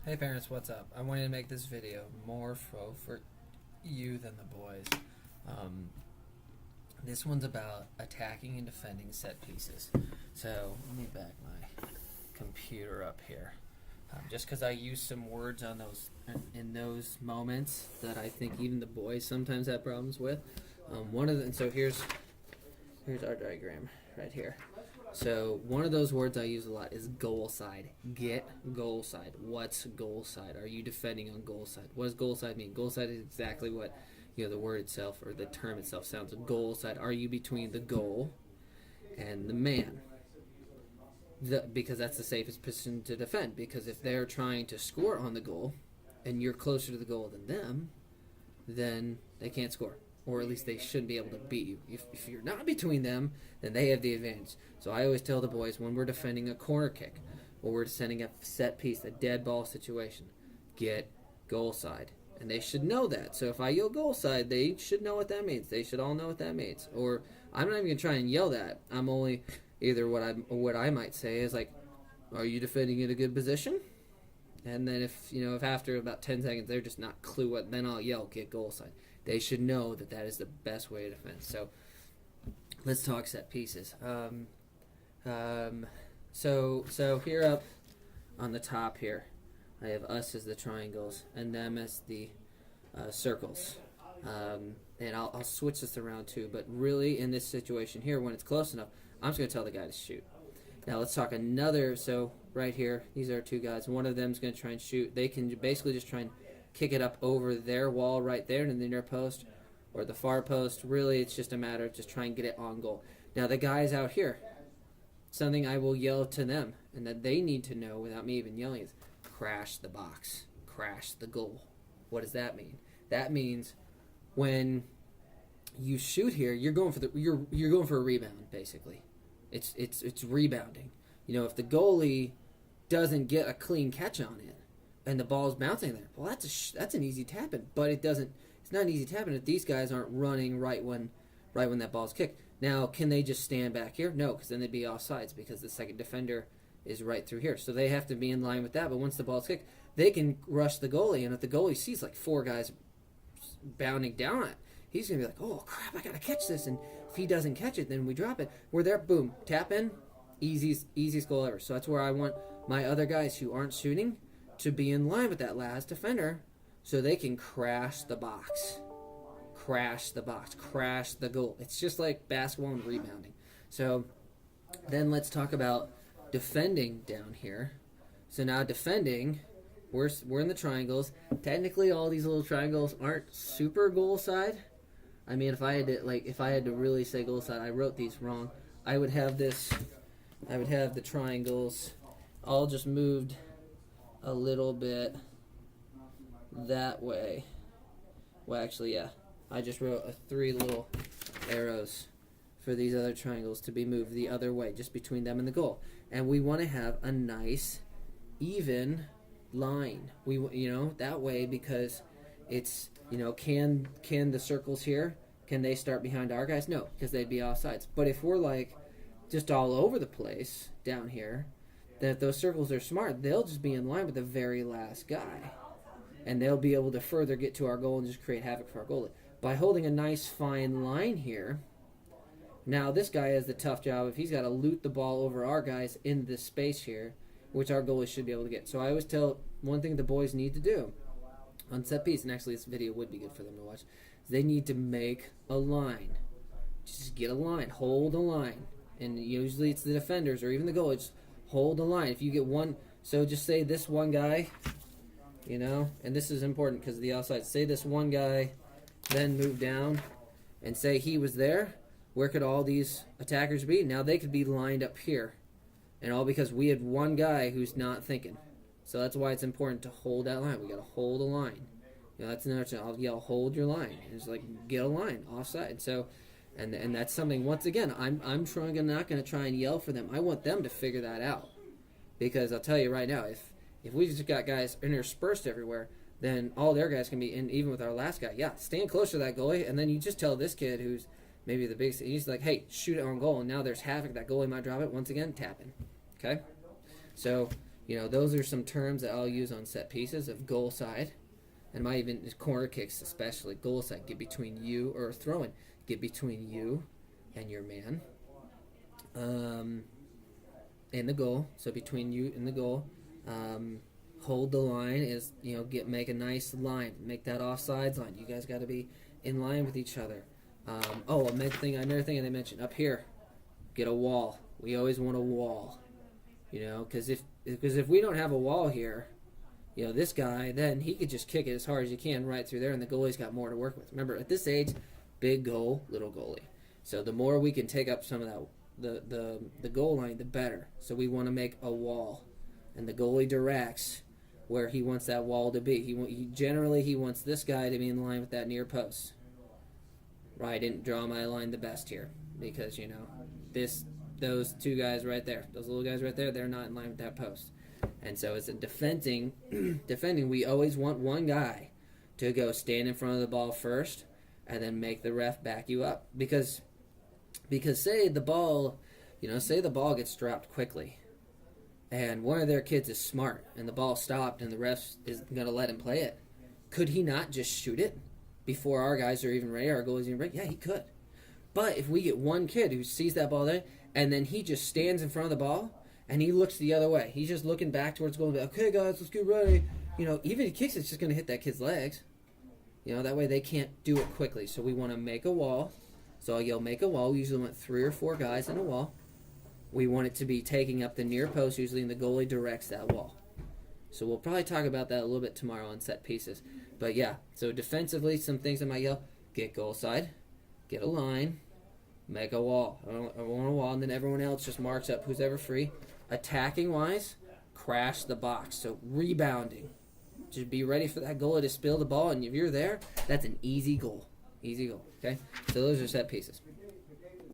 Hey parents, what's up? I wanted to make this video more for you than the boys. Um, this one's about attacking and defending set pieces. So let me back my computer up here. Just because I use some words on those in those moments that I think even the boys sometimes have problems with. So here's our diagram right here. So one of those words I use a lot is goal side. Get goal side. What's goal side? Are you defending on goal side? What does goal side mean? Goal side is exactly what the word itself or the term itself sounds. Goal side. Are you between the goal and the man? Because that's the safest position to defend. Because if they're trying to score on the goal, and you're closer to the goal than them, then they can't score. Or at least they shouldn't be able to beat you. If you're not between them, then they have the advantage. So I always tell the boys when we're defending a corner kick or we're defending a set piece, a dead ball situation, get goal side. And they should know that. So if I yell goal side, they should know what that means. They should all know what that means. Or I'm not even going to try and yell that. I'm only either what I might say is like, are you defending in a good position? And then if after about 10 seconds they're just not clue what, then I'll yell get goal side. They should know that that is the best way to defend. So let's talk set pieces. So here up on the top here, I have us as the triangles and them as the circles. And I'll switch this around too. But really in this situation here, when it's close enough, I'm just going to tell the guy to shoot. Now let's talk another. So right here, these are two guys. One of them is going to try and shoot. They can basically just try and kick it up over their wall right there in the near post or the far post. Really, it's just a matter of just trying to get it on goal. Now the guys out here, something I will yell to them and that they need to know without me even yelling is crash the box, crash the goal. What does that mean? That means when you shoot here, you're going for a rebound basically. It's rebounding. If the goalie doesn't get a clean catch on it and the ball's bouncing there, well, that's an easy tap in. But it's not an easy tap in if these guys aren't running right when that ball's kicked. Now, can they just stand back here? No, because then they'd be offsides because the second defender is right through here. So they have to be in line with that. But once the ball's kicked, they can rush the goalie, and if the goalie sees like four guys bounding down it, he's gonna be like, oh crap, I gotta catch this. And if he doesn't catch it, then we drop it. We're there, boom, tap in, easiest goal ever. So that's where I want my other guys who aren't shooting to be in line with that last defender so they can crash the box, crash the goal. It's just like basketball and rebounding. So then let's talk about defending down here. So now defending, we're in the triangles. Technically all these little triangles aren't super goal side. I mean, if I had to really say goal side, I wrote these wrong. I would have the triangles all just moved a little bit that way. Well, actually, yeah. I just wrote 3 little arrows for these other triangles to be moved the other way, just between them and the goal. And we want to have a nice, even line. That way, because it's, can the circles here, can they start behind our guys? No, because they'd be offsides. But if we're like just all over the place down here, then if those circles are smart, they'll just be in line with the very last guy. And they'll be able to further get to our goal and just create havoc for our goalie. By holding a nice fine line here, now this guy has the tough job if he's got to loot the ball over our guys in this space here, which our goalie should be able to get. So I always tell one thing the boys need to do on set piece, and actually this video would be good for them to watch, is they need to make a line. Just get a line, hold a line. And usually it's the defenders or even the goalie, just hold a line. If you get one, so just say this one guy, and this is important because of the outside. Say this one guy then move down and say he was there. Where could all these attackers be? Now they could be lined up here. And all because we had one guy who's not thinking. So that's why it's important to hold that line. We got to hold a line. That's another thing. I'll yell, hold your line. It's like, get a line, offside. So, and that's something, once again, I'm not going to try and yell for them. I want them to figure that out. Because I'll tell you right now, if we just got guys interspersed everywhere, then all their guys can be, and even with our last guy, stand close to that goalie, and then you just tell this kid who's maybe the biggest, he's like, hey, shoot it on goal, and now there's havoc. That goalie might drop it. Once again, tapping. Okay? So, those are some terms that I'll use on set pieces of goal side, and might even corner kicks, especially goal side. Get between you or throwing. Get between you and your man. In the goal. So between you and the goal. Hold the line is make a nice line. Make that offsides line. You guys got to be in line with each other. Another thing I mentioned up here. Get a wall. We always want a wall. Because if we don't have a wall here, this guy, then he could just kick it as hard as you can right through there, and the goalie's got more to work with. Remember, at this age, big goal, little goalie. So the more we can take up some of that, the goal line, the better. So we want to make a wall, and the goalie directs where he wants that wall to be. He wants this guy to be in line with that near post. Right, I didn't draw my line the best here because those two guys right there, those little guys right there, they're not in line with that post. And so as a defending, we always want one guy to go stand in front of the ball first and then make the ref back you up. Because say the ball gets dropped quickly and one of their kids is smart and the ball stopped and the ref is going to let him play it. Could he not just shoot it before our guys are even ready, our goalie's even ready? Yeah, he could. But if we get one kid who sees that ball there, and then he just stands in front of the ball, and he looks the other way. He's just looking back towards goal. Okay, guys, let's get ready. Even if he kicks, it's just going to hit that kid's legs. That way they can't do it quickly. So we want to make a wall. So I'll yell, make a wall. We usually want 3 or 4 guys in a wall. We want it to be taking up the near post, usually, and the goalie directs that wall. So we'll probably talk about that a little bit tomorrow on set pieces. But yeah, so defensively, some things I might yell, get goal side, get a line, make a wall. I want a wall, and then everyone else just marks up who's ever free. Attacking-wise, crash the box. So rebounding. Just be ready for that goalie to spill the ball, and if you're there, that's an easy goal. Easy goal, okay? So those are set pieces.